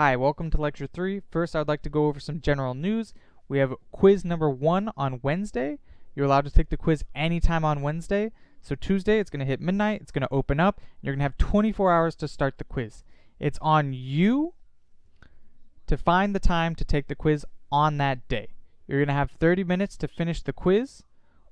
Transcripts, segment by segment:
Hi, welcome to Lecture 3. First, I would like to go over some general news. We have quiz number 1 on Wednesday. You're allowed to take the quiz anytime on Wednesday. So Tuesday, it's going to hit midnight. It's going to open up. And you're going to have 24 hours to start the quiz. It's on you to find the time to take the quiz on that day. You're going to have 30 minutes to finish the quiz.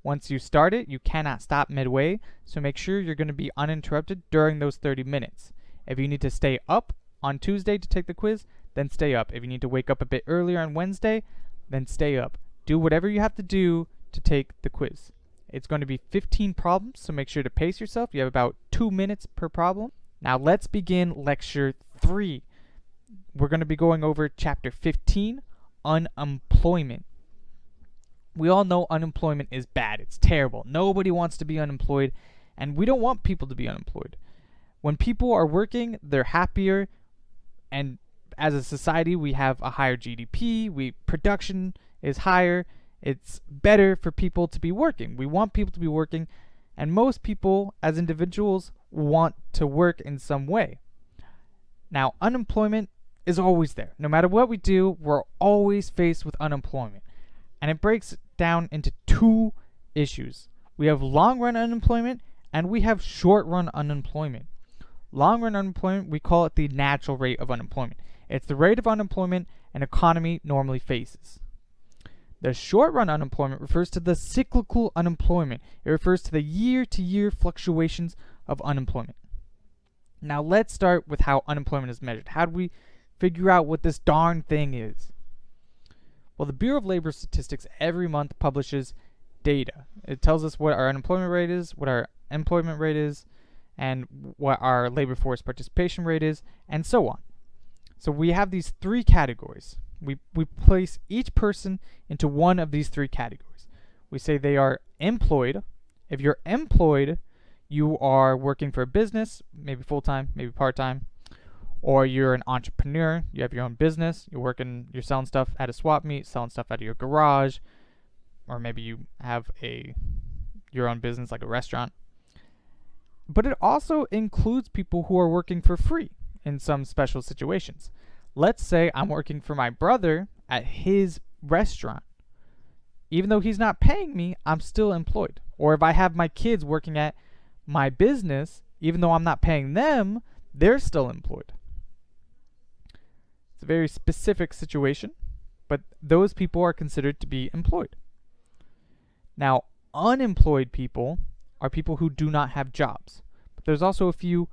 Once you start it, you cannot stop midway. So make sure you're going to be uninterrupted during those 30 minutes. If you need to stay up on Tuesday to take the quiz, then stay up. If you need to wake up a bit earlier on Wednesday, then stay up. Do whatever you have to do to take the quiz. It's going to be 15 problems, so make sure to pace yourself. You have about 2 minutes per problem. Now let's begin Lecture 3. We're going to be going over Chapter 15, Unemployment. We all know unemployment is bad. It's terrible. Nobody wants to be unemployed, and we don't want people to be unemployed. When people are working, they're happier, and as a society, we have a higher GDP, production is higher, it's better for people to be working. We want people to be working, and most people, as individuals, want to work in some way. Now, unemployment is always there. No matter what we do, we're always faced with unemployment. And it breaks down into two issues. We have long-run unemployment, and we have short-run unemployment. Long-run unemployment, we call it the natural rate of unemployment. It's the rate of unemployment an economy normally faces. The short-run unemployment refers to the cyclical unemployment. It refers to the year-to-year fluctuations of unemployment. Now let's start with how unemployment is measured. How do we figure out what this darn thing is? Well, the Bureau of Labor Statistics every month publishes data. It tells us what our unemployment rate is, what our employment rate is, and what our labor force participation rate is, and so on. So we have these three categories. We place each person into one of these three categories. We say they are employed. If you're employed, you are working for a business, maybe full-time, maybe part-time, or you're an entrepreneur, you have your own business, you're selling stuff at a swap meet, selling stuff out of your garage, or maybe you have your own business like a restaurant. But it also includes people who are working for free in some special situations. Let's say I'm working for my brother at his restaurant. Even though he's not paying me, I'm still employed. Or if I have my kids working at my business, even though I'm not paying them, they're still employed. It's a very specific situation, but those people are considered to be employed. Now, unemployed people are people who do not have jobs. But there's also a few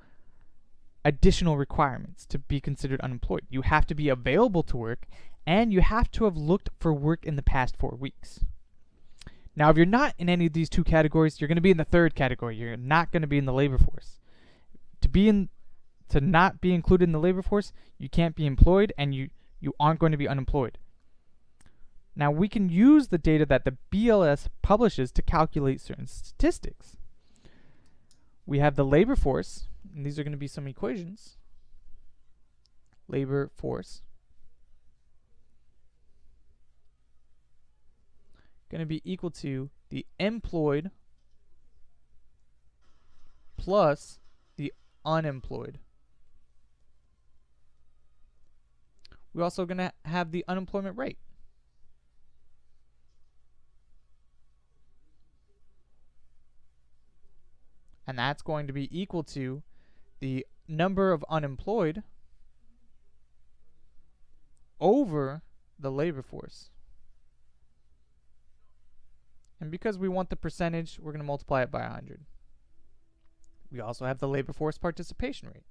additional requirements to be considered unemployed. You have to be available to work, and you have to have looked for work in the past 4 weeks. Now, if you're not in any of these two categories, you're going to be in the third category. You're not going to be in the labor force. To not be included in the labor force, you can't be employed, and you aren't going to be unemployed. Now, we can use the data that the BLS publishes to calculate certain statistics. We have the labor force, and these are going to be some equations. Labor force going to be equal to the employed plus the unemployed. We're also going to have the unemployment rate. And that's going to be equal to the number of unemployed over the labor force. And because we want the percentage, we're going to multiply it by 100. We also have the labor force participation rate.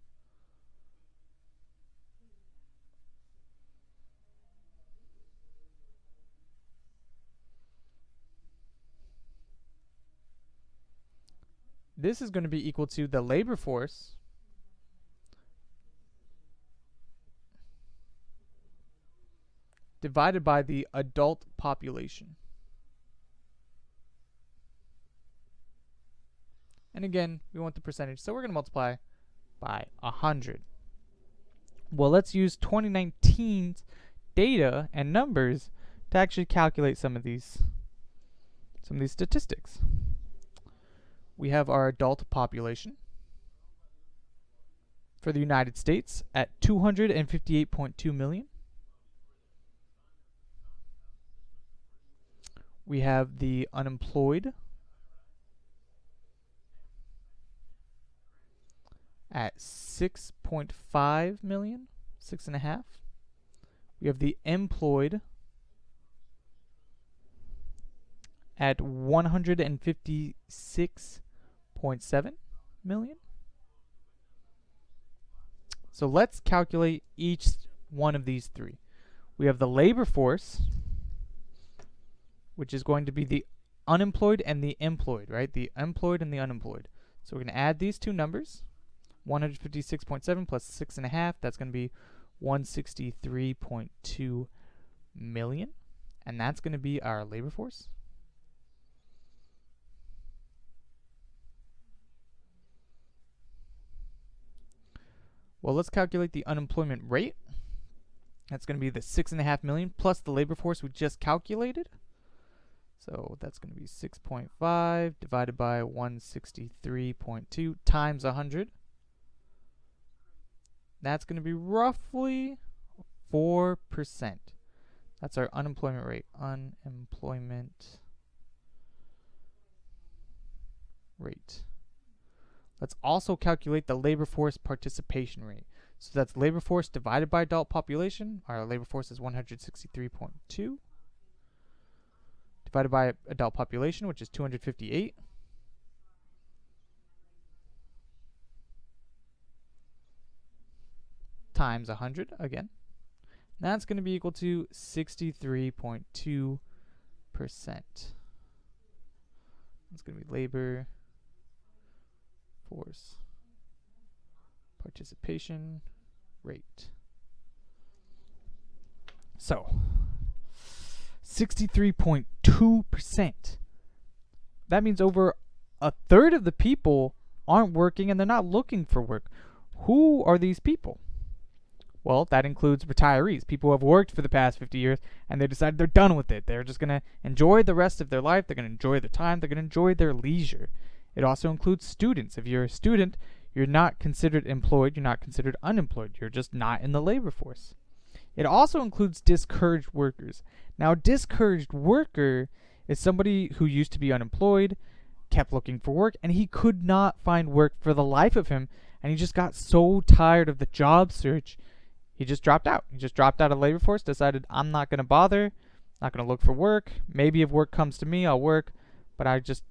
This is going to be equal to the labor force divided by the adult population. And again, we want the percentage, so we're going to multiply by 100. Well, let's use 2019's data and numbers to actually calculate some of these statistics. We have our adult population. for the United States at 258.2 million. We have the unemployed at 6.5 million, 6.5. We have the employed at 156.7 million. So let's calculate each one of these three. We have the labor force, which is going to be the unemployed and the employed, right? The employed and the unemployed. So we're going to add these two numbers, 156.7 plus 6.5. That's going to be 163.2 million. And that's going to be our labor force. Well, let's calculate the unemployment rate. That's going to be the 6.5 million plus the labor force we just calculated. So that's going to be 6.5 divided by 163.2 times 100. That's going to be roughly 4%. That's our unemployment rate. Unemployment rate. Let's also calculate the labor force participation rate. So that's labor force divided by adult population. Our labor force is 163.2 divided by adult population, which is 258. Times 100 again. That's going to be equal to 63.2%. It's going to be labor force participation rate. So 63.2%. That means over a third of the people aren't working and they're not looking for work. Who are these people? Well, that includes retirees, people who have worked for the past 50 years and they decided they're done with it. They're just going to enjoy the rest of their life. They're going to enjoy their time. They're going to enjoy their leisure. It also includes students. If you're a student, you're not considered employed. You're not considered unemployed. You're just not in the labor force. It also includes discouraged workers. Now, a discouraged worker is somebody who used to be unemployed, kept looking for work, and he could not find work for the life of him, and he just got so tired of the job search, he just dropped out. He just dropped out of labor force, decided, I'm not going to bother, not going to look for work. Maybe if work comes to me, I'll work, but I just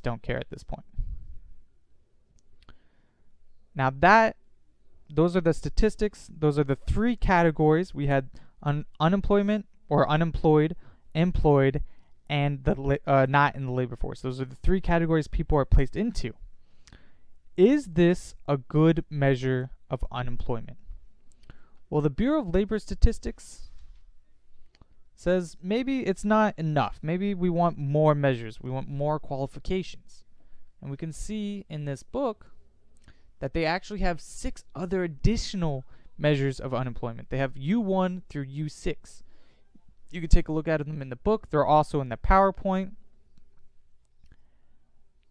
don't care at this point. Now those are the statistics. Those are the three categories. We had unemployment or unemployed, employed, and the not in the labor force. Those are the three categories people are placed into. Is this a good measure of unemployment? Well, the Bureau of Labor Statistics says maybe it's not enough. Maybe we want more measures. We want more qualifications. And we can see in this book that they actually have 6 other additional measures of unemployment. They have U1 through U6. You can take a look at them in the book. They're also in the PowerPoint.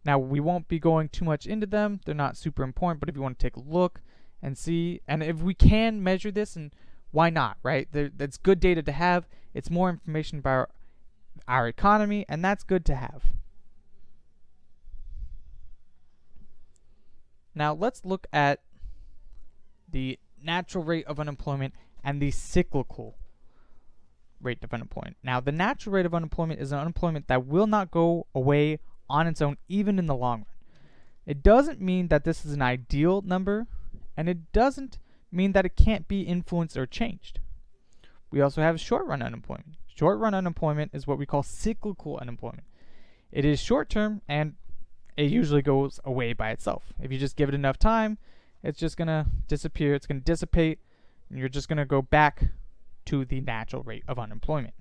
Now, we won't be going too much into them. They're not super important, but if you want to take a look and see, and if we can measure this, and why not, right? That's good data to have. It's more information about our economy, and that's good to have. Now, let's look at the natural rate of unemployment and the cyclical rate of unemployment. Now, the natural rate of unemployment is an unemployment that will not go away on its own, even in the long run. It doesn't mean that this is an ideal number, and it doesn't mean that it can't be influenced or changed. We also have short-run unemployment. Short-run unemployment is what we call cyclical unemployment. It is short-term, and it usually goes away by itself. If you just give it enough time, it's just going to disappear. It's going to dissipate, and you're just going to go back to the natural rate of unemployment.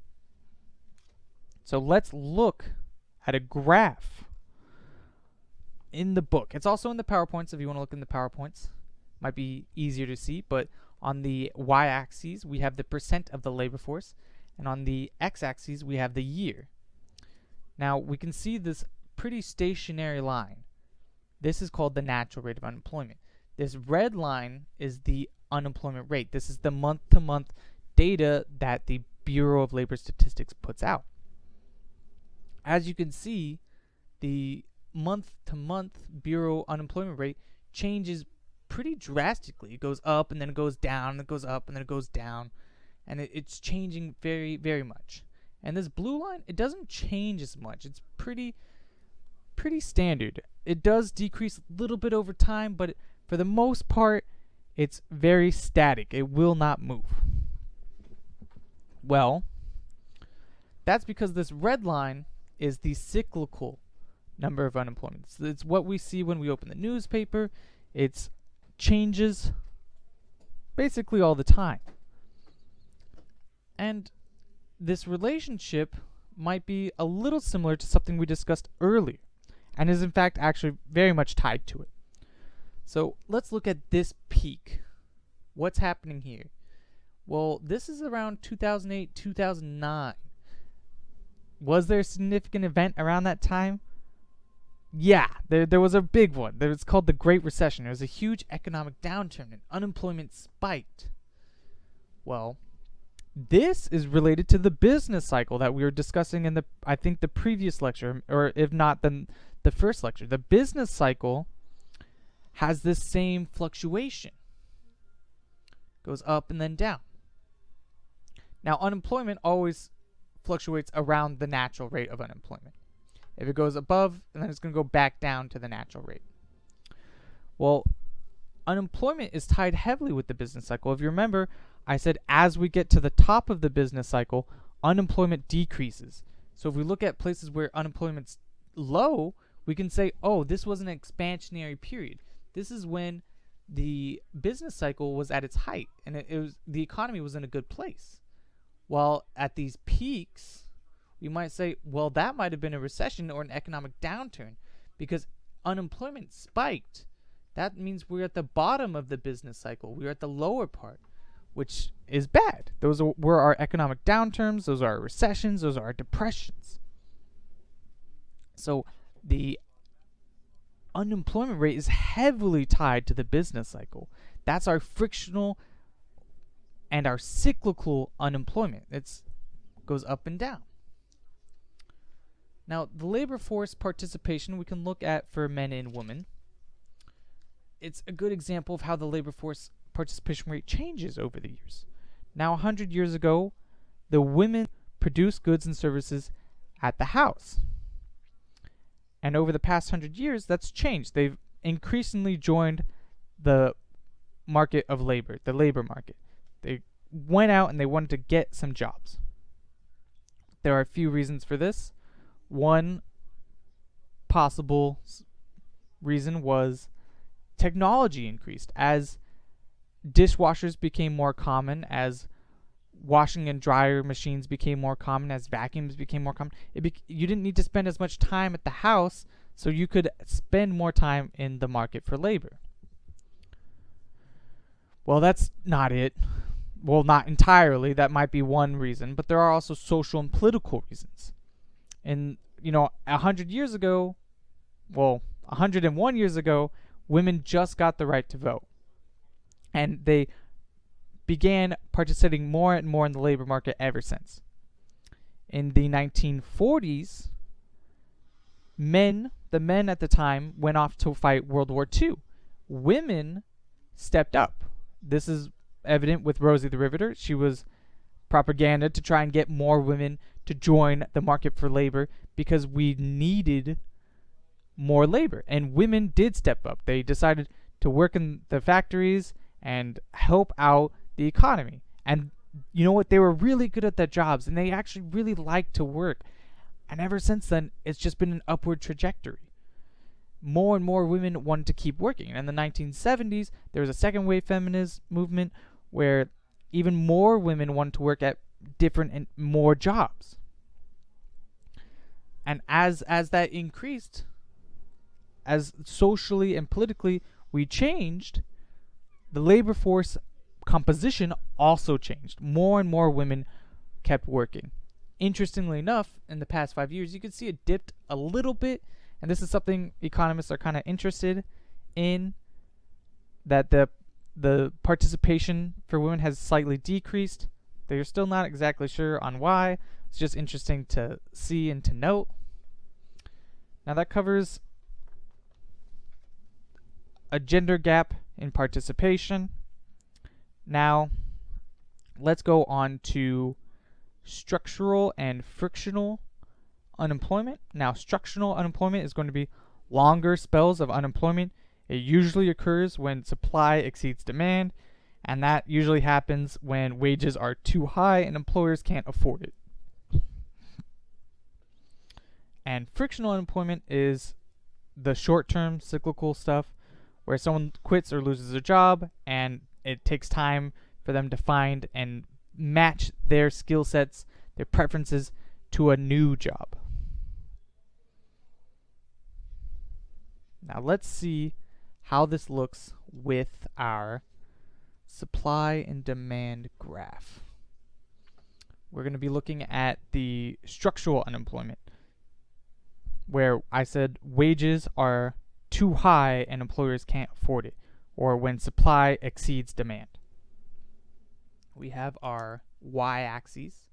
So let's look at a graph in the book. It's also in the PowerPoints if you want to look in the PowerPoints. Might be easier to see, but on the y-axis, we have the percent of the labor force, and on the x-axis, we have the year. Now, we can see this pretty stationary line. This is called the natural rate of unemployment. This red line is the unemployment rate. This is the month-to-month data that the Bureau of Labor Statistics puts out. As you can see, the month-to-month Bureau unemployment rate changes pretty drastically. It goes up and then it goes down, and it goes up and then it goes down, and it's changing very, very much. And this blue line, it doesn't change as much. It's pretty standard. It does decrease a little bit over time, but for the most part, it's very static. It will not move. Well, that's because this red line is the cyclical number of unemployment. So it's what we see when we open the newspaper. It changes basically all the time. And this relationship might be a little similar to something we discussed earlier, and is in fact actually very much tied to it. So let's look at this peak. What's happening here? Well, this is around 2008, 2009. Was there a significant event around that time? Yeah, there was a big one. It was called the Great Recession. It was a huge economic downturn and unemployment spiked. Well, this is related to the business cycle that we were discussing in the previous lecture, or if not, then the first lecture. The business cycle has this same fluctuation. Goes up and then down. Now, unemployment always fluctuates around the natural rate of unemployment. If it goes above, then it's going to go back down to the natural rate. Well, unemployment is tied heavily with the business cycle. If you remember, I said as we get to the top of the business cycle, unemployment decreases. So if we look at places where unemployment's low, we can say, oh, this was an expansionary period. This is when the business cycle was at its height, and the economy was in a good place. While at these peaks, we might say, well, that might have been a recession or an economic downturn, because unemployment spiked. That means we're at the bottom of the business cycle. We're at the lower part, which is bad. Those were our economic downturns. Those are our recessions. Those are our depressions. So the unemployment rate is heavily tied to the business cycle. That's our frictional and our cyclical unemployment. It goes up and down. Now, the labor force participation we can look at for men and women. It's a good example of how the labor force participation rate changes over the years. Now, 100 years ago, the women produced goods and services at the house. And over the past 100 years, that's changed. They've increasingly joined the market of labor, the labor market. They went out and they wanted to get some jobs. There are a few reasons for this. One possible reason was technology increased. As dishwashers became more common, as washing and dryer machines became more common, as vacuums became more common, you didn't need to spend as much time at the house, so you could spend more time in the market for labor. Well, that's not it. Well, not entirely. That might be one reason, but there are also social and political reasons. And, 100 years ago, 101 years ago, women just got the right to vote. And they began participating more and more in the labor market ever since. In the 1940s, the men at the time went off to fight World War II. Women stepped up. This is evident with Rosie the Riveter. She was propaganda to try and get more women to join the market for labor because we needed more labor. And women did step up. They decided to work in the factories and help out the economy. And you know what? They were really good at their jobs, and they actually really liked to work. And ever since then, it's just been an upward trajectory. More and more women wanted to keep working. And in the 1970s, there was a second wave feminist movement where even more women wanted to work at different and more jobs. And as that increased, as socially and politically we changed, the labor force composition also changed. More and more women kept working. Interestingly enough, in the past 5 years, you can see it dipped a little bit, and this is something economists are kind of interested in. that the participation for women has slightly decreased. They're still not exactly sure on why. It's just interesting to see and to note. Now that covers a gender gap in participation. Now let's go on to structural and frictional unemployment. Now structural unemployment is going to be longer spells of unemployment. It usually occurs when supply exceeds demand, and that usually happens when wages are too high and employers can't afford it. And frictional unemployment is the short-term cyclical stuff where someone quits or loses a job and it takes time for them to find and match their skill sets, their preferences to a new job. Now let's see how this looks with our supply and demand graph. We're going to be looking at the structural unemployment, where I said wages are too high and employers can't afford it, or when supply exceeds demand. We have our y-axis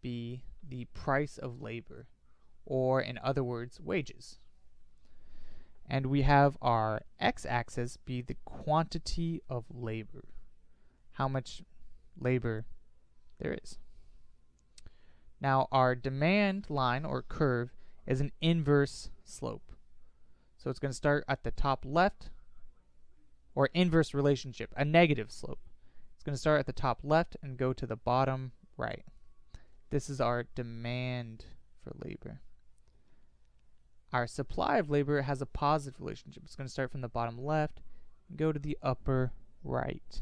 be the price of labor, or in other words, wages. And we have our x-axis be the quantity of labor, how much labor there is. Now our demand line or curve is an inverse slope. So it's going to start at the top left, or inverse relationship, a negative slope. It's going to start at the top left and go to the bottom right. This is our demand for labor. Our supply of labor has a positive relationship. It's going to start from the bottom left and go to the upper right.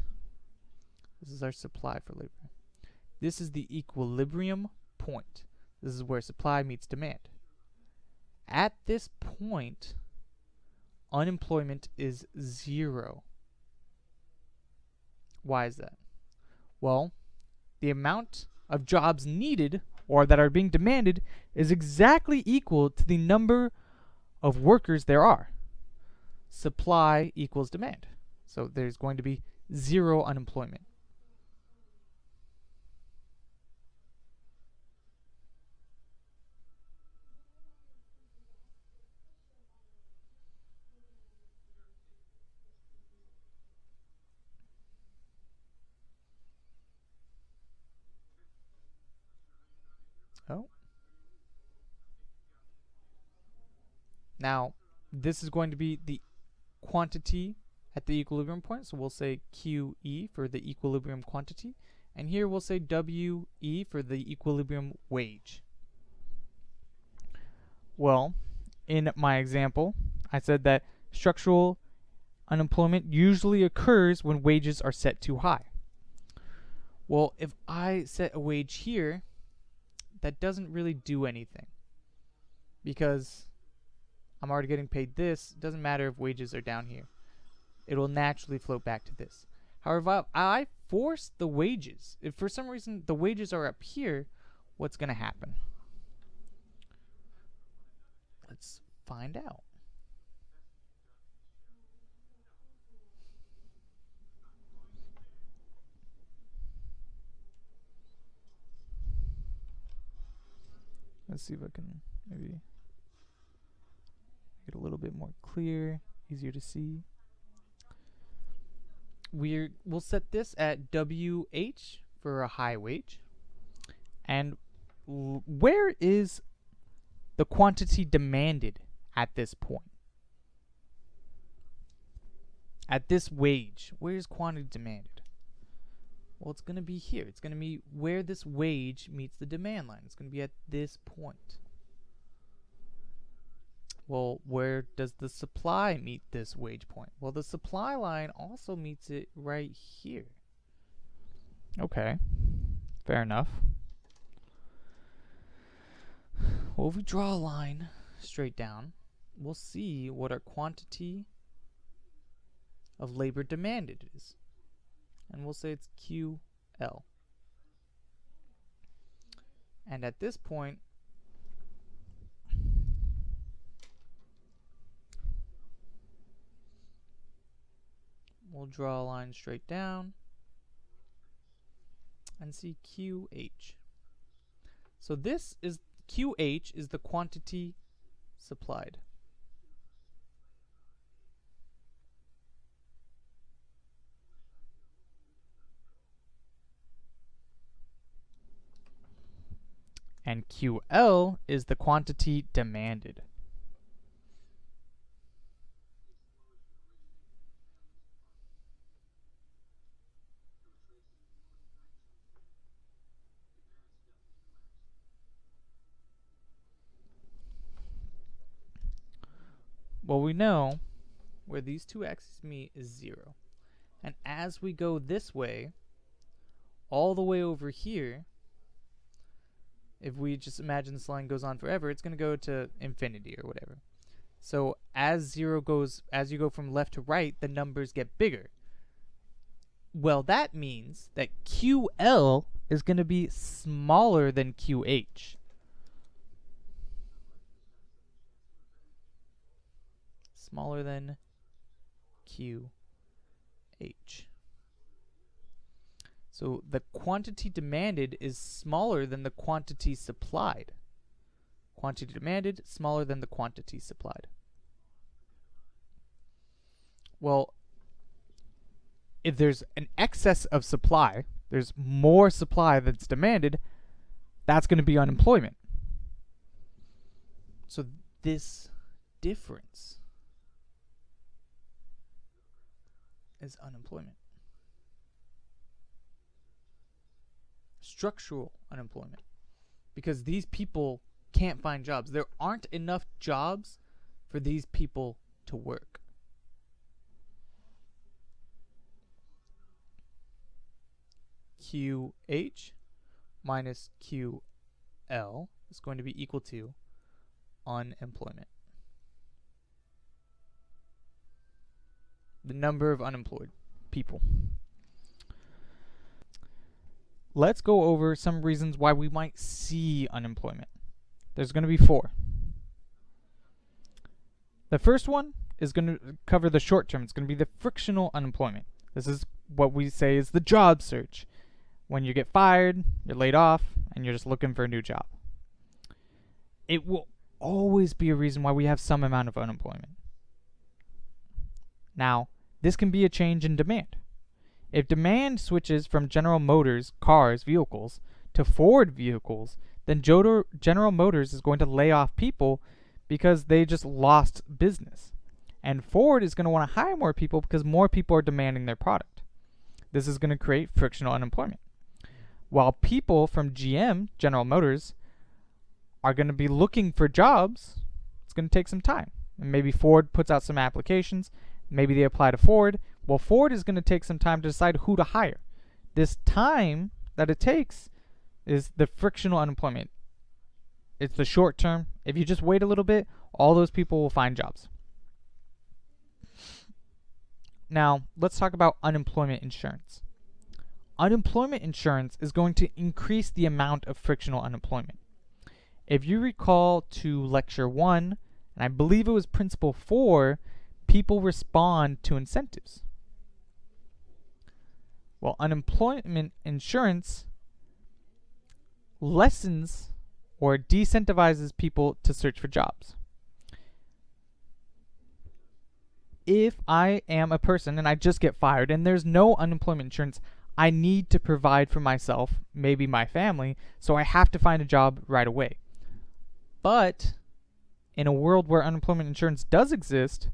This is our supply for labor. This is the equilibrium point. This is where supply meets demand. At this point, unemployment is 0. Why is that? Well, the amount of jobs needed or that are being demanded is exactly equal to the number of workers there are. Supply equals demand. So there's going to be 0 unemployment. Oh. Now, this is going to be the quantity at the equilibrium point. So we'll say QE for the equilibrium quantity. And here we'll say WE for the equilibrium wage. Well, in my example, I said that structural unemployment usually occurs when wages are set too high. Well, if I set a wage here, that doesn't really do anything, because I'm already getting paid this. It doesn't matter if wages are down here. It will naturally float back to this. However, if I force the wages, if for some reason the wages are up here, what's going to happen? Let's find out. Let's see if I can maybe make it a little bit more clear, easier to see. We'll set this at WH for a high wage. And where is the quantity demanded at this point? At this wage, where is quantity demanded? Well, it's going to be here. It's going to be where this wage meets the demand line. It's going to be at this point. Well, where does the supply meet this wage point? Well, the supply line also meets it right here. Okay, fair enough. Well, if we draw a line straight down, we'll see what our quantity of labor demanded is. And we'll say it's QL. And at this point, we'll draw a line straight down and see QH. So this is QH is the quantity supplied. And QL is the quantity demanded. Well, we know where these two axes meet is 0. And as we go this way, all the way over here, if we just imagine this line goes on forever, it's going to go to infinity or whatever. So as you go from left to right, the numbers get bigger. Well, that means that QL is going to be smaller than QH. Smaller than QH. So the quantity demanded is smaller than the quantity supplied. Quantity demanded smaller than the quantity supplied. Well, if there's an excess of supply, there's more supply that's demanded, that's going to be unemployment. So this difference is unemployment. Structural unemployment. Because these people can't find jobs. There aren't enough jobs for these people to work. QH minus QL is going to be equal to unemployment. The number of unemployed people. Let's go over some reasons why we might see unemployment. There's going to be 4. The first one is going to cover the short term. It's going to be the frictional unemployment. This is what we say is the job search. When you get fired, you're laid off, and you're just looking for a new job. It will always be a reason why we have some amount of unemployment. Now, this can be a change in demand. If demand switches from General Motors, cars, vehicles, to Ford vehicles, then General Motors is going to lay off people because they just lost business. And Ford is going to want to hire more people because more people are demanding their product. This is going to create frictional unemployment. While people from GM, General Motors, are going to be looking for jobs, it's going to take some time. And maybe Ford puts out some applications. Maybe they apply to Ford. Well, Ford is going to take some time to decide who to hire. This time that it takes is the frictional unemployment. It's the short term. If you just wait a little bit, all those people will find jobs. Now, let's talk about unemployment insurance. Unemployment insurance is going to increase the amount of frictional unemployment. If you recall to lecture 1, and I believe it was principle 4, people respond to incentives. Well, unemployment insurance lessens or decentivizes people to search for jobs. If I am a person and I just get fired and there's no unemployment insurance, I need to provide for myself, maybe my family, so I have to find a job right away. But in a world where unemployment insurance does exist,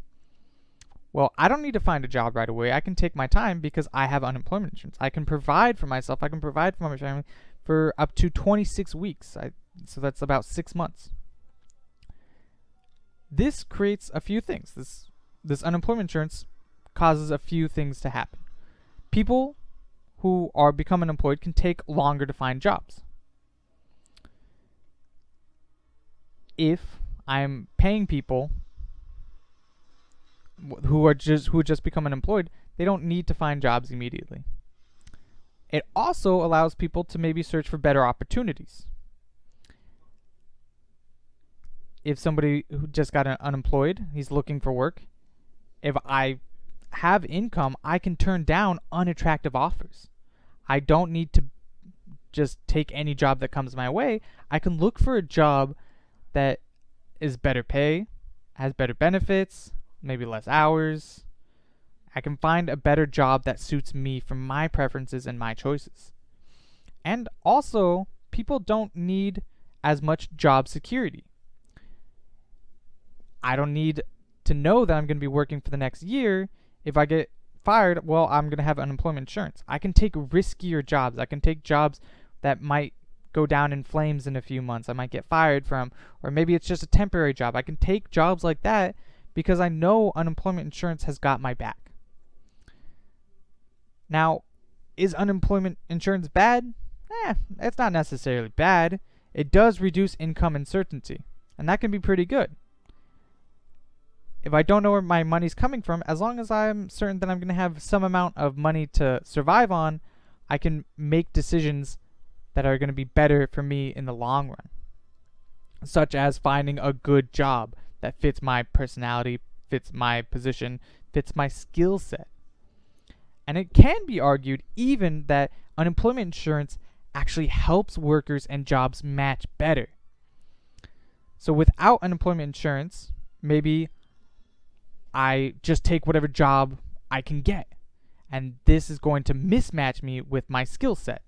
well, I don't need to find a job right away. I can take my time because I have unemployment insurance. I can provide for myself. I can provide for my family for up to 26 weeks. So that's about 6 months. This creates a few things. This unemployment insurance causes a few things to happen. People who are become unemployed can take longer to find jobs. If I'm paying people who just become unemployed, they don't need to find jobs immediately. It also allows people to maybe search for better opportunities. If somebody who just got unemployed, he's looking for work. If I have income, I can turn down unattractive offers. I don't need to just take any job that comes my way. I can look for a job that is better pay, has better benefits, maybe less hours. I can find a better job that suits me for my preferences and my choices. And also, people don't need as much job security. I don't need to know that I'm going to be working for the next year. If I get fired, well, I'm going to have unemployment insurance. I can take riskier jobs. I can take jobs that might go down in flames in a few months. I might get fired from, or maybe it's just a temporary job. I can take jobs like that because I know unemployment insurance has got my back. Now, is unemployment insurance bad? It's not necessarily bad. It does reduce income uncertainty, and that can be pretty good. If I don't know where my money's coming from, as long as I'm certain that I'm going to have some amount of money to survive on, I can make decisions that are going to be better for me in the long run, such as finding a good job that fits my personality, fits my position, fits my skill set. And it can be argued even that unemployment insurance actually helps workers and jobs match better. So without unemployment insurance, maybe I just take whatever job I can get, and this is going to mismatch me with my skill set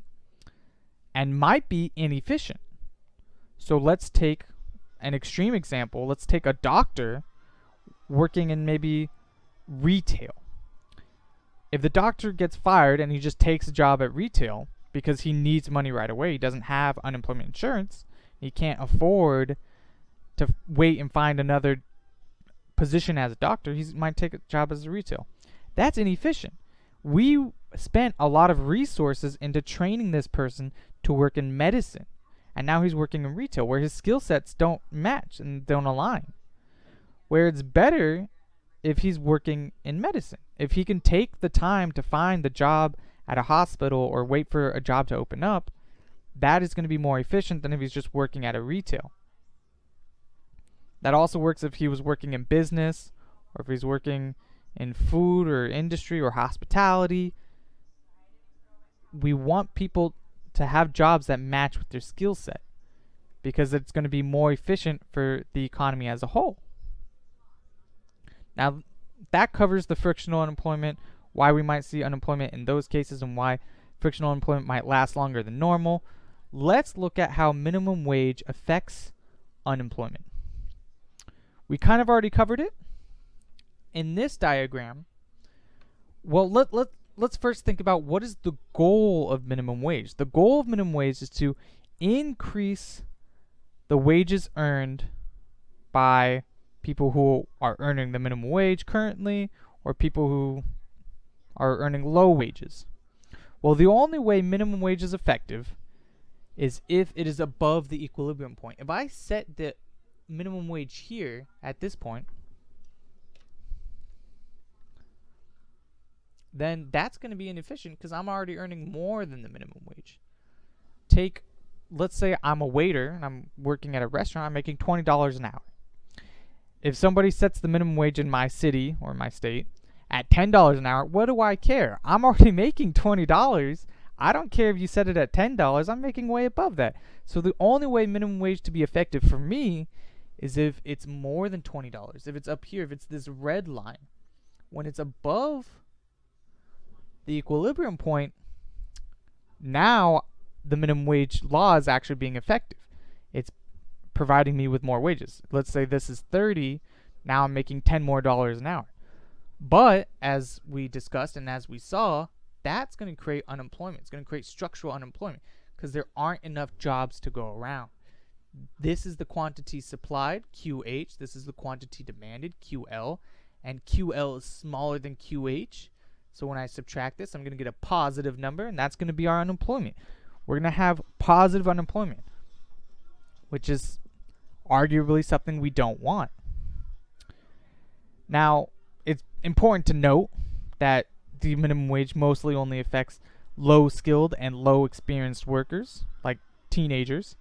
and might be inefficient. So let's take an extreme example. Let's take a doctor working in maybe retail. If the doctor gets fired and he just takes a job at retail because he needs money right away, he doesn't have unemployment insurance, he can't afford to wait and find another position as a doctor, he might take a job as a retail. That's inefficient. We spent a lot of resources into training this person to work in medicine, and now he's working in retail where his skill sets don't match and don't align. Where it's better if he's working in medicine. If he can take the time to find the job at a hospital or wait for a job to open up, that is going to be more efficient than if he's just working at a retail. That also works if he was working in business, or if he's working in food or industry or hospitality. We want people to have jobs that match with their skill set because it's going to be more efficient for the economy as a whole. Now, that covers the frictional unemployment, why we might see unemployment in those cases, and why frictional unemployment might last longer than normal. Let's look at how minimum wage affects unemployment. We kind of already covered it in this diagram. Well, let's first think about what is the goal of minimum wage. The goal of minimum wage is to increase the wages earned by people who are earning the minimum wage currently, or people who are earning low wages. Well, the only way minimum wage is effective is if it is above the equilibrium point. If I set the minimum wage here at this point, then that's going to be inefficient because I'm already earning more than the minimum wage. Let's say I'm a waiter and I'm working at a restaurant, I'm making $20 an hour. If somebody sets the minimum wage in my city or my state at $10 an hour, what do I care? I'm already making $20. I don't care if you set it at $10. I'm making way above that. So the only way minimum wage to be effective for me is if it's more than $20. If it's up here, if it's this red line. When it's above the equilibrium point, now the minimum wage law is actually being effective. It's providing me with more wages. Let's say this is 30, now I'm making $10 more an hour. But as we discussed and as we saw, that's going to create unemployment. It's going to create structural unemployment because there aren't enough jobs to go around. This is the quantity supplied, QH. This is the quantity demanded, QL. And QL is smaller than QH. So when I subtract this, I'm going to get a positive number, and that's going to be our unemployment. We're going to have positive unemployment, which is arguably something we don't want. Now, it's important to note that the minimum wage mostly only affects low-skilled and low-experienced workers, like teenagers,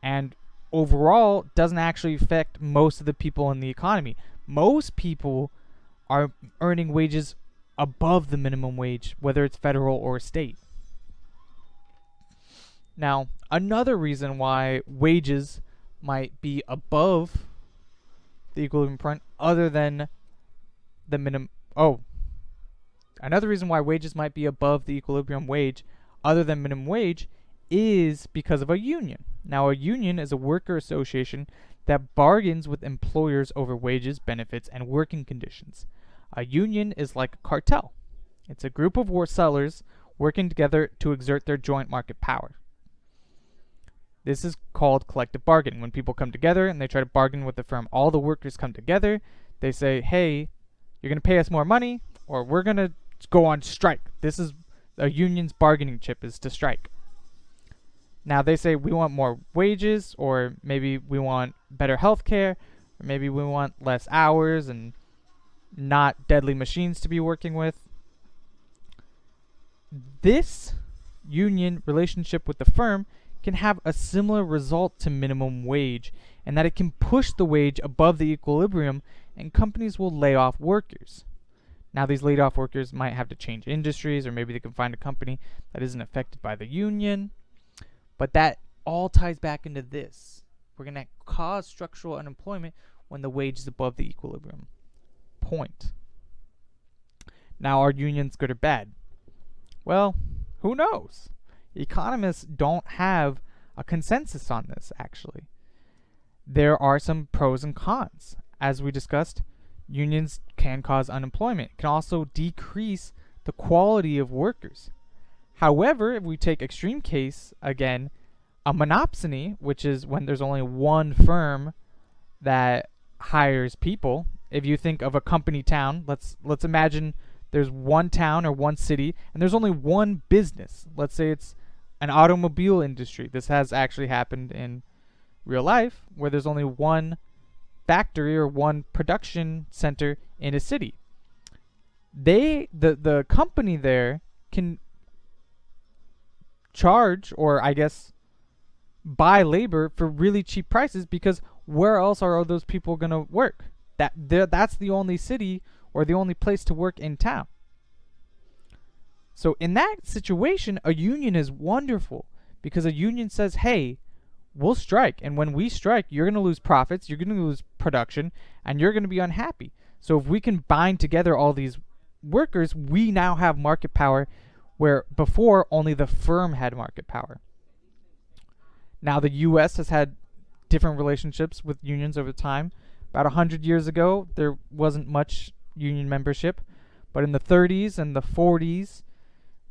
and overall doesn't actually affect most of the people in the economy. Most people are earning wages above the minimum wage, whether it's federal or state. Now, another reason why wages might be above the equilibrium point, other than the minimum. Another reason why wages might be above the equilibrium wage, other than minimum wage, is because of a union. Now, a union is a worker association that bargains with employers over wages, benefits, and working conditions. A union is like a cartel. It's a group of sellers working together to exert their joint market power. This is called collective bargaining. When people come together and they try to bargain with the firm, all the workers come together. They say, hey, you're going to pay us more money, or we're going to go on strike. This is a union's bargaining chip, is to strike. Now, they say we want more wages, or maybe we want better health care, or maybe we want less hours and not deadly machines to be working with. This union relationship with the firm can have a similar result to minimum wage, and that it can push the wage above the equilibrium, and companies will lay off workers. Now, these laid off workers might have to change industries, or maybe they can find a company that isn't affected by the union. But that all ties back into this. We're going to cause structural unemployment when the wage is above the equilibrium point. Now, are unions good or bad? Well, who knows? Economists don't have a consensus on this, actually. There are some pros and cons. As we discussed, unions can cause unemployment. It can also decrease the quality of workers. However, if we take extreme case, again, a monopsony, which is when there's only one firm that hires people. If you think of a company town, let's imagine there's one town or one city, and there's only one business. Let's say it's an automobile industry. This has actually happened in real life, where there's only one factory or one production center in a city. The company there can charge, or I guess buy labor for really cheap prices, because where else are all those people going to work? That's the only city or the only place to work in town. So in that situation, a union is wonderful, because a union says, hey, we'll strike, and when we strike, you're going to lose profits, you're going to lose production, and you're going to be unhappy. So if we can bind together all these workers, we now have market power, where before only the firm had market power. Now, the U.S. has had different relationships with unions over time. About 100 years ago, there wasn't much union membership, but in the 30s and the 40s,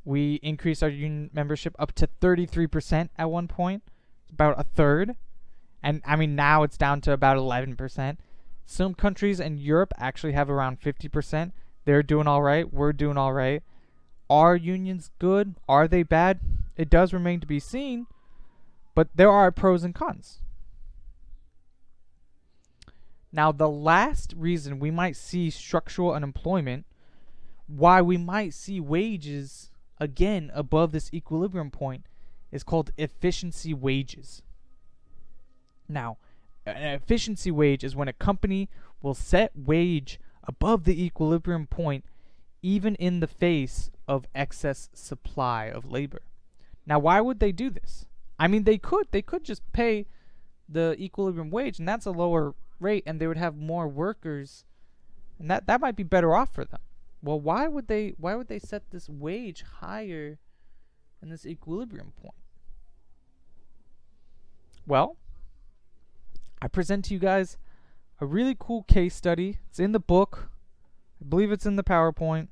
we increased our union membership up to 33% at one point, about a third. And I mean, now it's down to about 11%. Some countries in Europe actually have around 50%. They're doing all right. We're doing all right. Are unions good? Are they bad? It does remain to be seen, but there are pros and cons. Now, the last reason we might see structural unemployment, why we might see wages again above this equilibrium point, is called efficiency wages. Now, an efficiency wage is when a company will set wage above the equilibrium point, even in the face of excess supply of labor. Now, why would they do this? I mean, they could just pay the equilibrium wage, and that's a lower rate, and they would have more workers, and that might be better off for them. Well, why would they set this wage higher than this equilibrium point? Well, I present to you guys a really cool case study. It's in the book. I believe it's in the PowerPoint.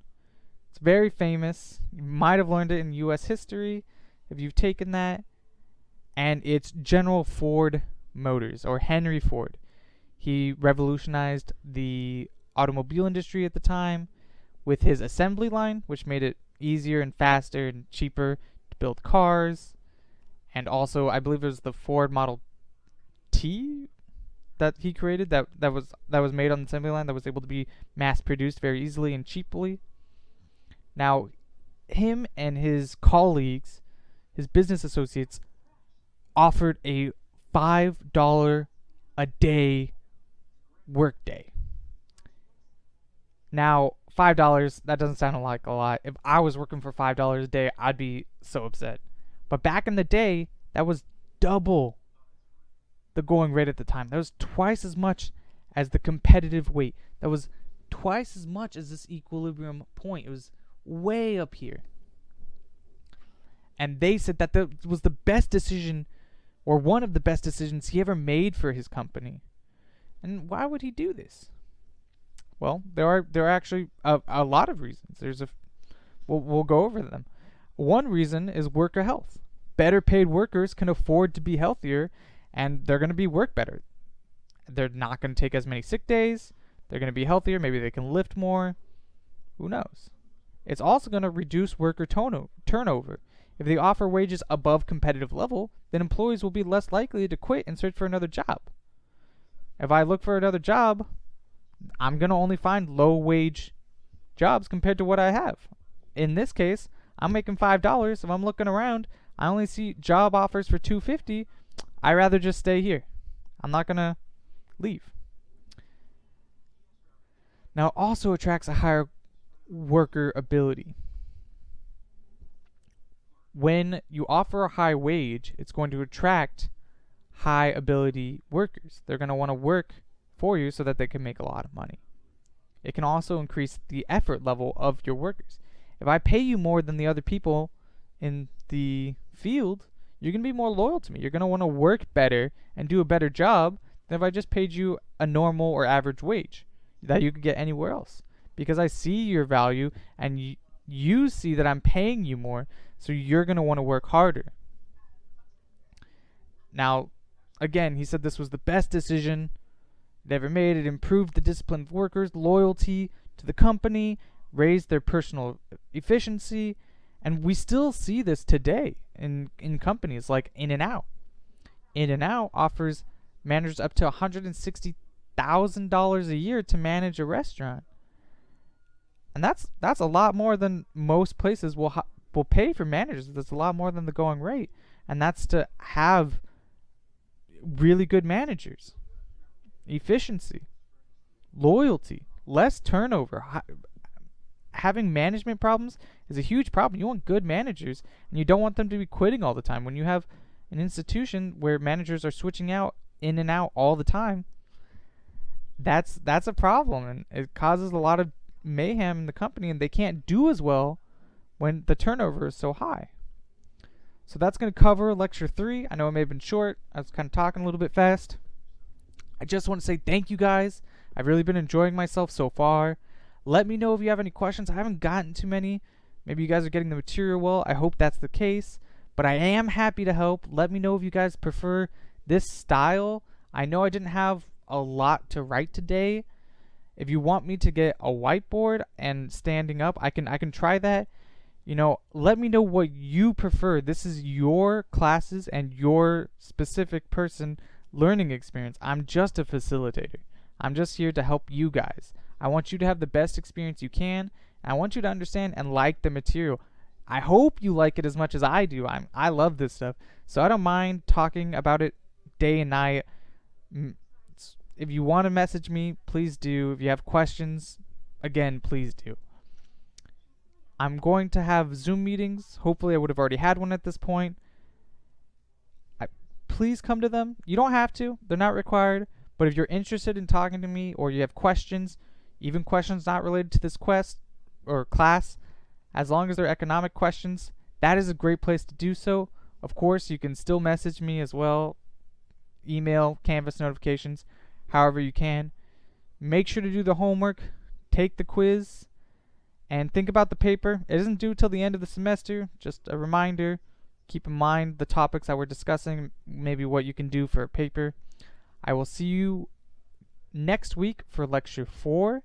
It's very famous. You might have learned it in U.S. history if you've taken that. And it's General Ford Motors, or Henry Ford. He revolutionized the automobile industry at the time with his assembly line, which made it easier and faster and cheaper to build cars. And also, I believe it was the Ford Model T that he created that was made on the assembly line that was able to be mass produced very easily and cheaply. Now, him and his colleagues, his business associates, offered a $5 a day workday. Now, $5, that doesn't sound like a lot. If I was working for $5 a day, I'd be so upset. But back in the day, that was double the going rate at the time. That was twice as much as the competitive weight. That was twice as much as this equilibrium point. It was way up here. And they said that that was the best decision, or one of the best decisions he ever made for his company. And why would he do this? Well, there are actually a lot of reasons. We'll go over them. One reason is worker health. Better paid workers can afford to be healthier, and they're going to be work better. They're not going to take as many sick days. They're going to be healthier. Maybe they can lift more. Who knows? It's also going to reduce worker turnover. If they offer wages above competitive level, then employees will be less likely to quit and search for another job. If I look for another job, I'm going to only find low wage jobs compared to what I have. In this case, I'm making $5. If I'm looking around, I only see job offers for $2.50. I'd rather just stay here. I'm not going to leave. Now, it also attracts a higher worker ability. When you offer a high wage, it's going to attract high ability workers. They're going to want to work for you so that they can make a lot of money. It can also increase the effort level of your workers. If I pay you more than the other people in the field, you're going to be more loyal to me. You're going to want to work better and do a better job than if I just paid you a normal or average wage that you could get anywhere else. Because I see your value and you see that I'm paying you more, so you're going to want to work harder. Now, again, he said this was the best decision it ever made. It improved the discipline of workers, loyalty to the company, raised their personal efficiency, and we still see this today in companies like In-N-Out. In-N-Out offers managers up to $160,000 a year to manage a restaurant, and that's a lot more than most places will pay for managers. That's a lot more than the going rate, and that's to have really good managers. Efficiency, loyalty, less turnover. Having management problems is a huge problem. You want good managers, and you don't want them to be quitting all the time. When you have an institution where managers are switching out in and out all the time, that's a problem, and it causes a lot of mayhem in the company, and they can't do as well when the turnover is so high. So that's going to cover lecture 3. I know it may have been short. I was kind of talking a little bit fast. I just want to say thank you guys. I've really been enjoying myself so far. Let me know if you have any questions. I haven't gotten too many. Maybe you guys are getting the material well. I hope that's the case. But I am happy to help. Let me know if you guys prefer this style. I know I didn't have a lot to write today. If you want me to get a whiteboard and standing up, I can try that. You know, let me know what you prefer. This is your classes and your specific person learning experience. I'm just a facilitator. I'm just here to help you guys. I want you to have the best experience you can. And I want you to understand and like the material. I hope you like it as much as I do. I love this stuff. So I don't mind talking about it day and night. If you want to message me, please do. If you have questions, again, please do. I'm going to have Zoom meetings. Hopefully I would have already had one at this point. Please come to them. You don't have to. They're not required. But if you're interested in talking to me, or you have questions, even questions not related to this quest or class, as long as they're economic questions, that is a great place to do so. Of course, you can still message me as well. Email, Canvas notifications, however you can. Make sure to do the homework. Take the quiz. And think about the paper. It isn't due till the end of the semester. Just a reminder. Keep in mind the topics that we're discussing, maybe what you can do for a paper. I will see you next week for lecture 4.